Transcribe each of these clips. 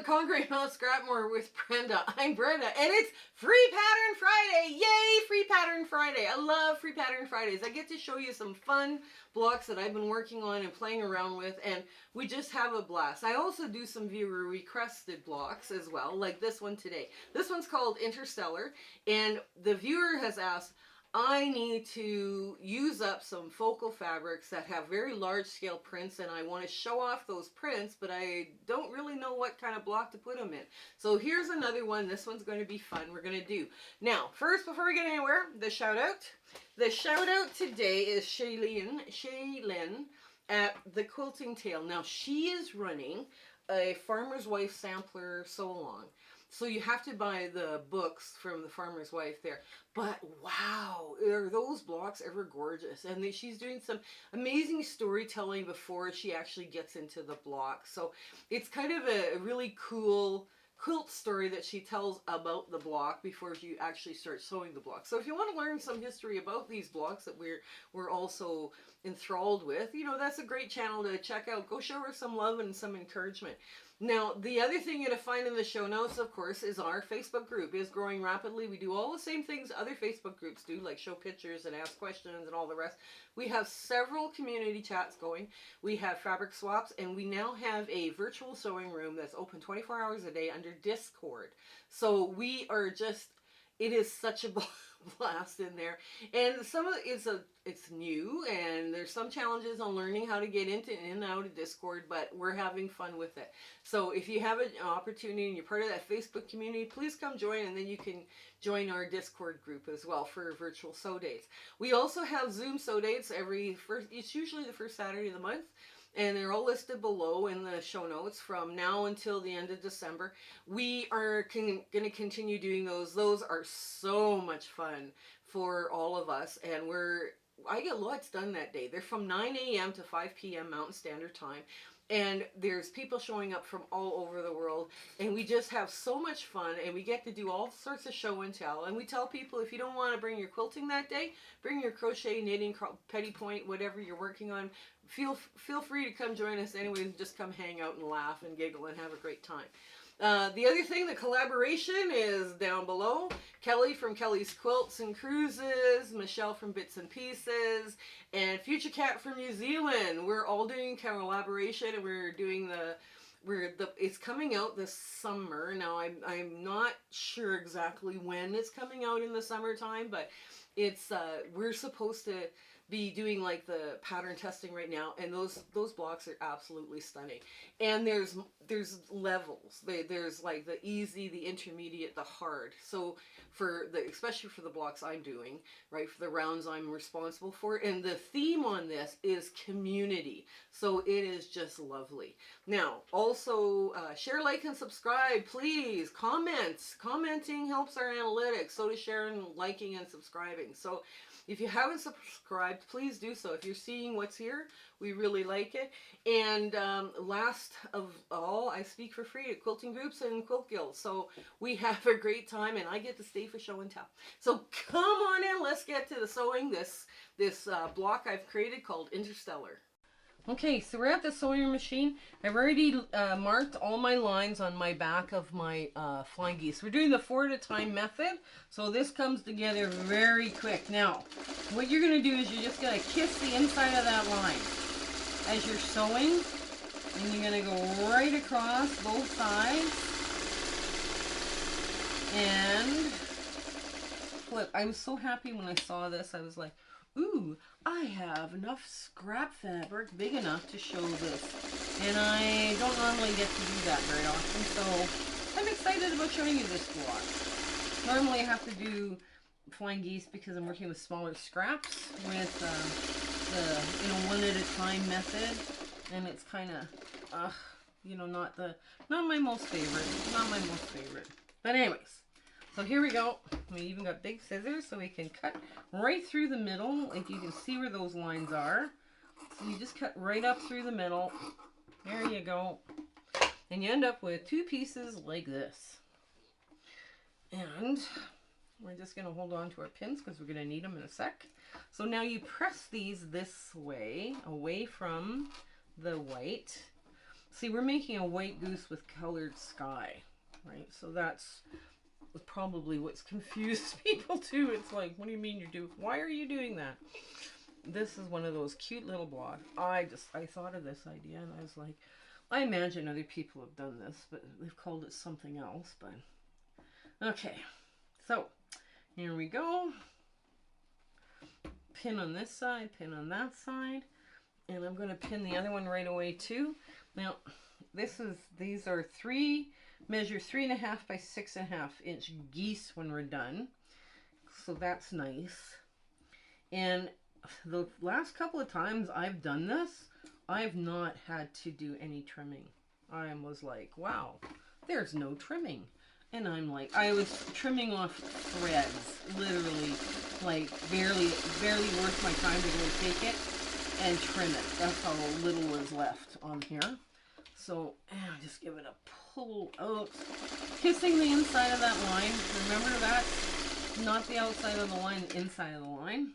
Conquering Mount Scrapmore with Brenda. I'm Brenda, and it's Free Pattern Friday! Yay, Free Pattern Friday! I love Free Pattern Fridays. I get to show you some fun blocks that I've been working on and playing around with, and we just have a blast. I also do some viewer requested blocks as well, like this one today. This one's called Interstellar, and the viewer has asked, I need to use up some focal fabrics that have very large scale prints, and I want to show off those prints, but I don't really know what kind of block to put them in. So here's another one. This one's going to be fun. We're going to do. Now, first, before we get anywhere, the shout out. The shout out today is Shalynn at The Quilting Tale. Now, she is running a Farmer's Wife sampler sew-along. So you have to buy the books from the Farmer's Wife there. But wow, are those blocks ever gorgeous. And she's doing some amazing storytelling before she actually gets into the block. So it's kind of a really cool quilt story that she tells about the block before you actually start sewing the block. So if you want to learn some history about these blocks that we're also enthralled with, you know, that's a great channel to check out. Go show her some love and some encouragement. Now, the other thing you're going to find in the show notes, of course, is our Facebook group. It is growing rapidly. We do all the same things other Facebook groups do, like show pictures and ask questions and all the rest. We have several community chats going. We have fabric swaps, and we now have a virtual sewing room that's open 24 hours a day under Discord. So we are just, it is such a blast in there, and some of it's new, and there's some challenges on learning how to get into and out of Discord, but we're having fun with it. So if you have an opportunity and you're part of that Facebook community, please come join, and then you can join our Discord group as well for virtual sew dates. We also have Zoom sew dates it's usually the first Saturday of the month. And they're all listed below in the show notes from now until the end of December. We are going to continue doing those. Those are so much fun for all of us. And I get lots done that day. They're from 9 a.m. to 5 p.m. Mountain Standard Time. And there's people showing up from all over the world, and we just have so much fun, and we get to do all sorts of show and tell. And we tell people, if you don't want to bring your quilting that day, bring your crochet, knitting, petty point, whatever you're working on. Feel free to come join us anyway, and just come hang out and laugh and giggle and have a great time. The other thing, the collaboration is down below. Kelly from Kelly's Quilts and Cruises, Michelle from Bits and Pieces, and Future Cat from New Zealand. We're all doing collaboration, and we're doing it's coming out this summer. Now I'm not sure exactly when it's coming out in the summertime, but it's we're supposed to be doing like the pattern testing right now, and those blocks are absolutely stunning. And there's levels. There's like the easy, the intermediate, the hard. So especially for the blocks I'm doing, right, for the rounds I'm responsible for, and the theme on this is community. So it is just lovely. Now, also share, like, and subscribe, please. Commenting helps our analytics. So does sharing, liking, and subscribing. So if you haven't subscribed, please do so. If you're seeing what's here, we really like it. And last of all, I speak for free at quilting groups and quilt guilds. So we have a great time, and I get to stay for show and tell. So come on in, let's get to the sewing this block I've created called Interstellar. Okay, so we're at the sewing machine. I've already marked all my lines on my back of my flying geese. We're doing the 4 at a time method, so this comes together very quick. Now, what you're going to do is you're just going to kiss the inside of that line as you're sewing, and you're going to go right across both sides and flip. I was so happy when I saw this. I was like, ooh, I have enough scrap fabric big enough to show this. And I don't normally get to do that very often, so I'm excited about showing you this block. Normally I have to do flying geese because I'm working with smaller scraps with the 1 at a time method. And it's kind of, not my most favorite. But anyways. So here we go. We even got big scissors so we can cut right through the middle. Like you can see where those lines are. So you just cut right up through the middle. There you go. And you end up with 2 pieces like this. And we're just going to hold on to our pins because we're going to need them in a sec. So now you press these this way, away from the white. See, we're making a white goose with colored sky, right? So that's probably what's confused people too. It's like, what do you mean why are you doing that? This is one of those cute little blocks. I thought of this idea and I was like, I imagine other people have done this, but they've called it something else. But okay, so here we go. Pin on this side, pin on that side, and I'm going to pin the other one right away too. Now, these are measure 3.5 by 6.5 inch geese when we're done, so that's nice. And the last couple of times I've done this, I've not had to do any trimming. I was like, wow, there's no trimming. And I'm like, I was trimming off threads, literally, like barely worth my time to go and take it and trim it. That's how little was left on here. So just give it a pull out, kissing the inside of that line. Remember, that's not the outside of the line, the inside of the line.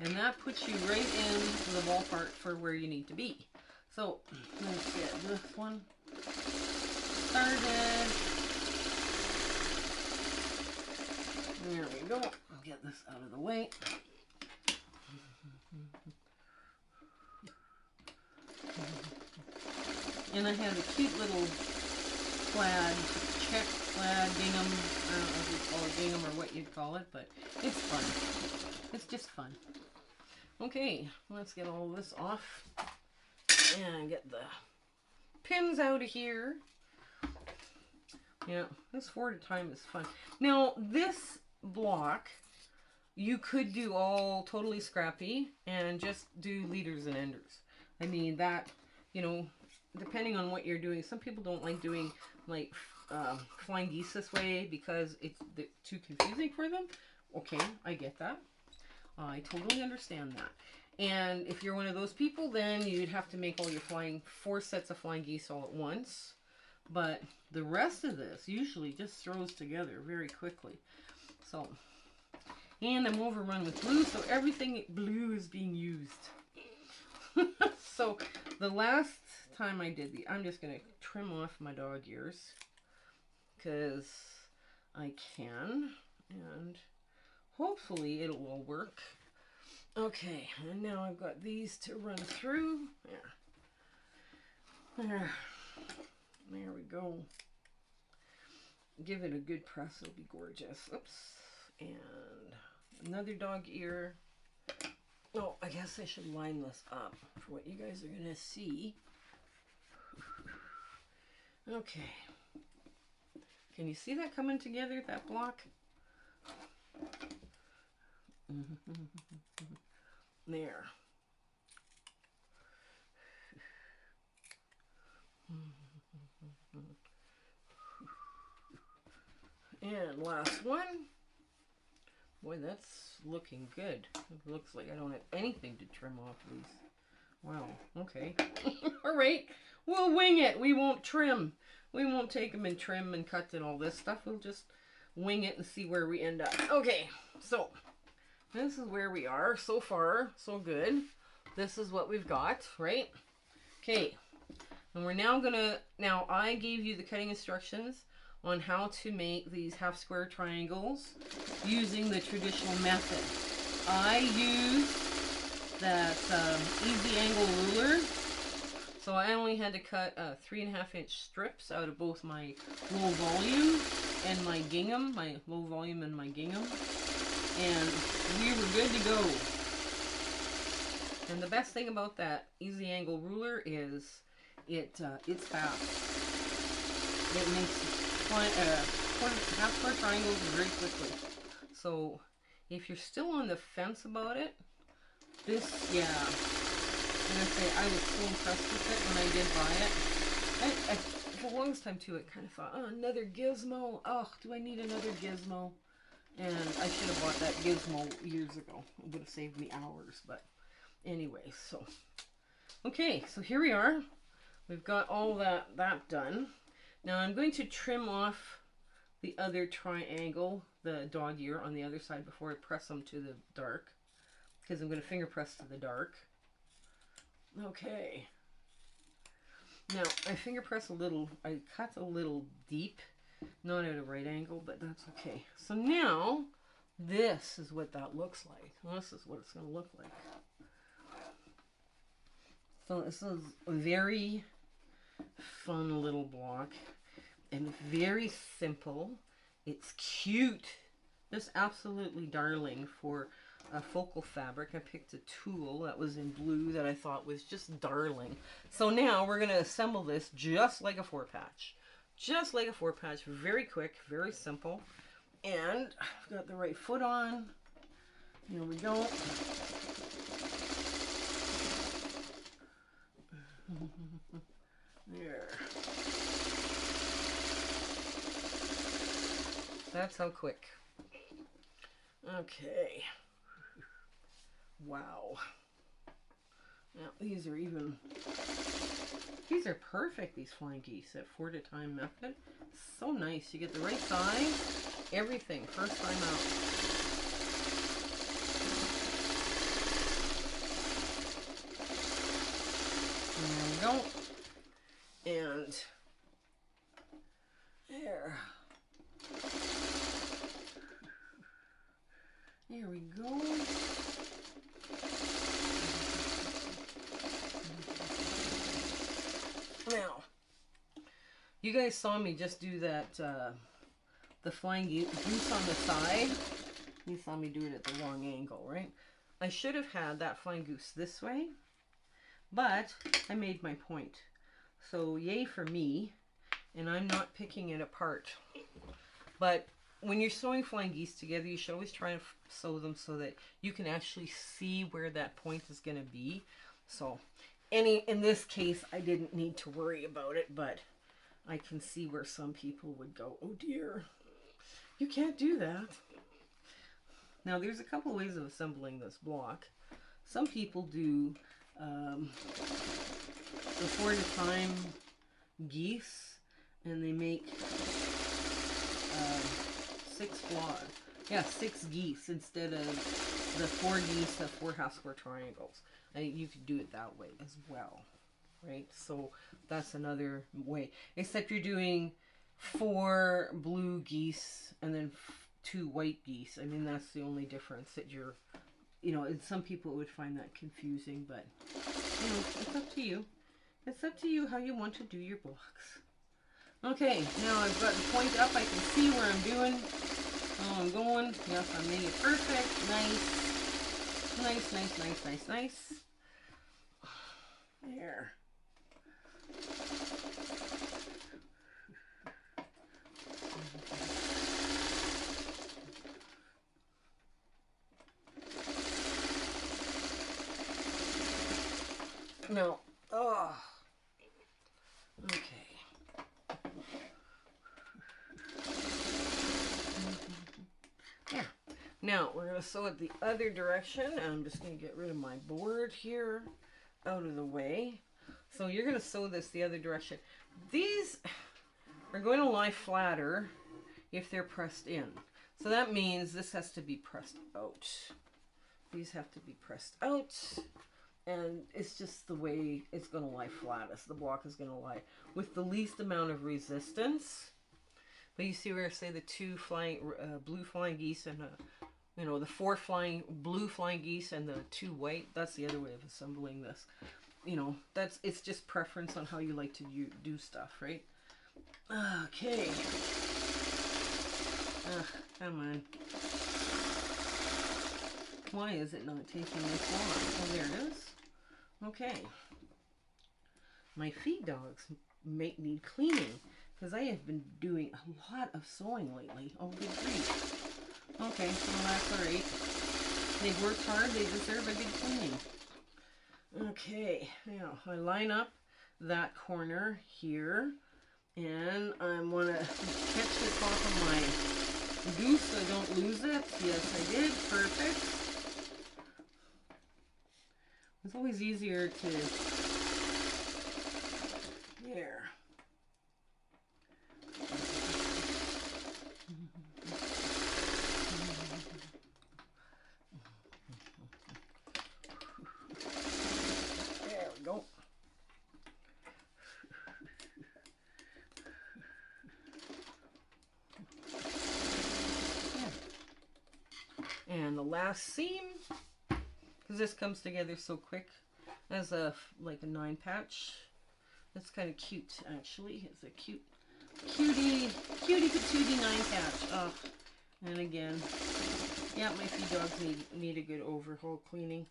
And that puts you right in the ballpark for where you need to be. So let's get this one started. There we go. I'll get this out of the way. And I have a cute little plaid, check plaid gingham. I don't know if you call it gingham or what you'd call it, but it's fun. It's just fun. Okay, let's get all this off and get the pins out of here. Yeah, this 4 at a time is fun. Now, this block, you could do all totally scrappy and just do leaders and enders. I mean, that, you know, depending on what you're doing, some people don't like doing like flying geese this way because it's too confusing for them. Okay, I get that. I totally understand that. And if you're one of those people, then you'd have to make all your 4 sets of flying geese all at once. But the rest of this usually just throws together very quickly. So, and I'm overrun with blue, so everything blue is being used. So the last time I did I'm just going to trim off my dog ears because I can, and hopefully it'll all work. Okay, and now I've got these to run through. There we go. Give it a good press, it'll be gorgeous. Oops. And another dog ear. Oh, I guess I should line this up for what you guys are going to see. Okay. Can you see that coming together, that block? There. And last one. Boy, that's looking good. It looks like I don't have anything to trim off these. Wow, okay. Alright, we'll wing it. We won't trim. We won't take them and trim and cut and all this stuff. We'll just wing it and see where we end up. Okay, so this is where we are. So far, so good. This is what we've got, right? Okay, and we're now gonna, I gave you the cutting instructions on how to make these half square triangles using the traditional method. I use that easy angle ruler, so I only had to cut 3.5 inch strips out of both my low volume and my gingham, my low volume and my gingham, and we were good to go. And the best thing about that easy angle ruler is it's fast. It makes half square triangles very quickly. So if you're still on the fence about it, this, yeah, I'm gonna say I was so impressed with it when I did buy it. I for the longest time too, I kind of thought, oh, another gizmo. Oh, do I need another gizmo? And I should have bought that gizmo years ago. It would have saved me hours. But anyway, so okay, so here we are. We've got all that done. Now I'm going to trim off the other triangle, the dog ear on the other side before I press them to the dark, because I'm going to finger press to the dark. Okay. Now, I finger press a little, I cut a little deep, not at a right angle, but that's okay. So now, this is what that looks like. This is what it's going to look like. So this is a very fun little block and very simple. It's cute. Just absolutely darling for a focal fabric. I picked a tulle that was in blue that I thought was just darling. So now we're going to assemble this just like a 4-patch. Just like a 4-patch. Very quick, very simple. And I've got the right foot on. Here we go. There. That's how quick. Okay. Wow. Now these are perfect, these flying geese, that 4-at-a-time method. So nice. You get the right size, everything, first time out. There we go. And there. There we go. Now, you guys saw me just do that, the flying goose on the side. You saw me do it at the wrong angle, right? I should have had that flying goose this way, but I made my point. So yay for me, and I'm not picking it apart. But when you're sewing flying geese together, you should always try to sew them so that you can actually see where that point is going to be. So in this case, I didn't need to worry about it, but I can see where some people would go, oh dear, you can't do that. Now there's a couple ways of assembling this block. Some people do the 4-at-a-time geese, and they make 6 geese instead of the 4 geese of 4 half square triangles. You could do it that way as well, right? So that's another way, except you're doing 4 blue geese and then 2 white geese. I mean, that's the only difference that you're, and some people would find that confusing, but it's up to you. It's up to you how you want to do your blocks. Okay, now I've got the point up. I can see where I'm doing. Oh, I'm going. Yes, I made it perfect. Nice. Nice, nice, nice, nice, nice. There. No. Oh. Okay. Yeah. Now we're going to sew it the other direction. I'm just going to get rid of my board here out of the way. So you're going to sew this the other direction. These are going to lie flatter if they're pressed in. So that means this has to be pressed out. These have to be pressed out. And it's just the way it's going to lie flattest. The block is going to lie with the least amount of resistance. But you see where I say the 2 blue flying geese and the 4 blue flying geese and the 2 white. That's the other way of assembling this. It's just preference on how you like to do stuff, right? Okay. Come on. Why is it not taking this long? Oh, there it is. Okay. My feed dogs need cleaning because I have been doing a lot of sewing lately. Oh, good grief. Okay, well that's alright. They've worked hard, they deserve a good cleaning. Okay, now I line up that corner here, and I want to catch the top of my goose so I don't lose it. Yes, I did. Perfect. It's always easier to... There. There we go. And the last seam, because this comes together so quick, as like a 9 patch. That's kind of cute, actually. It's a cutie patootie 9 patch. Oh, and again, yeah, my few dogs need a good overhaul cleaning,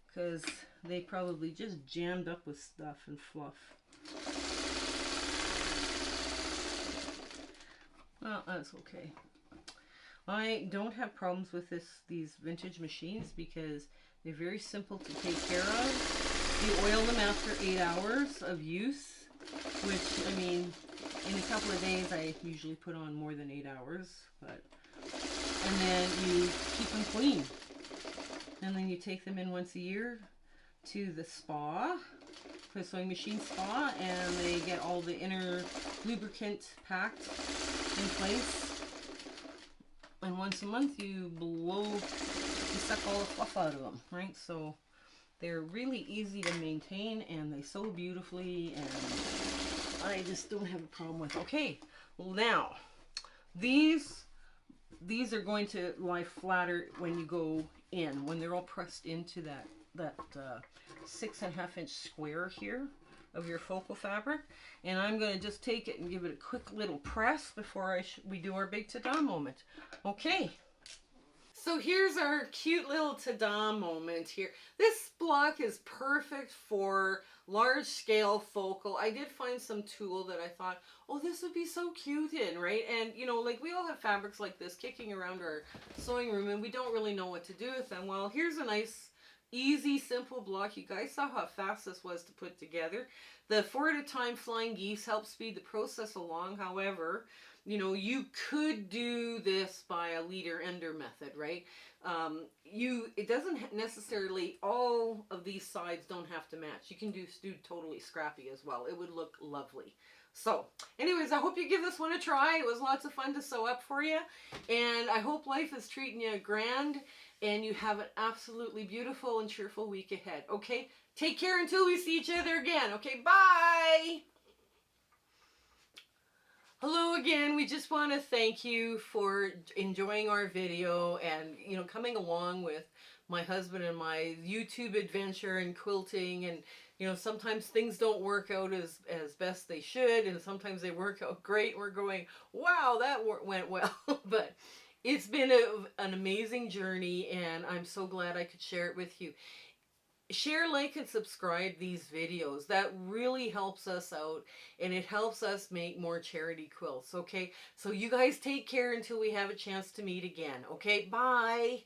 because they probably just jammed up with stuff and fluff. Well, that's okay. I don't have problems with these vintage machines because they're very simple to take care of. You oil them after 8 hours of use, which, I mean, in a couple of days I usually put on more than 8 hours, and then you keep them clean. And then you take them in once a year to the spa, the sewing machine spa, and they get all the inner lubricant packed in place. And once a month you suck all the fluff out of them, right? So they're really easy to maintain, and they sew beautifully, and I just don't have a problem with. Okay, well now these are going to lie flatter when you go in, when they're all pressed into that 6.5 inch square here of your focal fabric. And I'm going to just take it and give it a quick little press before we do our big ta-da moment. Okay. So here's our cute little ta-da moment here. This block is perfect for large scale focal. I did find some tulle that I thought, oh, this would be so cute in, right? And you know, like we all have fabrics like this kicking around our sewing room and we don't really know what to do with them. Well, here's a nice, easy, simple block. You guys saw how fast this was to put together. The 4 at a time flying geese help speed the process along. However, you know, you could do this by a leader ender method, right? It doesn't necessarily, all of these sides don't have to match. You can do totally scrappy as well. It would look lovely. So anyways, I hope you give this one a try. It was lots of fun to sew up for you. And I hope life is treating you grand and you have an absolutely beautiful and cheerful week ahead. Okay, take care until we see each other again. Okay, bye. Hello again. We just want to thank you for enjoying our video and, you know, coming along with my husband and my YouTube adventure and quilting. And, you know, sometimes things don't work out as best they should, and sometimes they work out great. We're going, wow, that went well. But it's been an amazing journey, and I'm so glad I could share it with you. Share, like, and subscribe these videos. That really helps us out, and it helps us make more charity quilts, okay? So you guys take care until we have a chance to meet again, okay? Bye!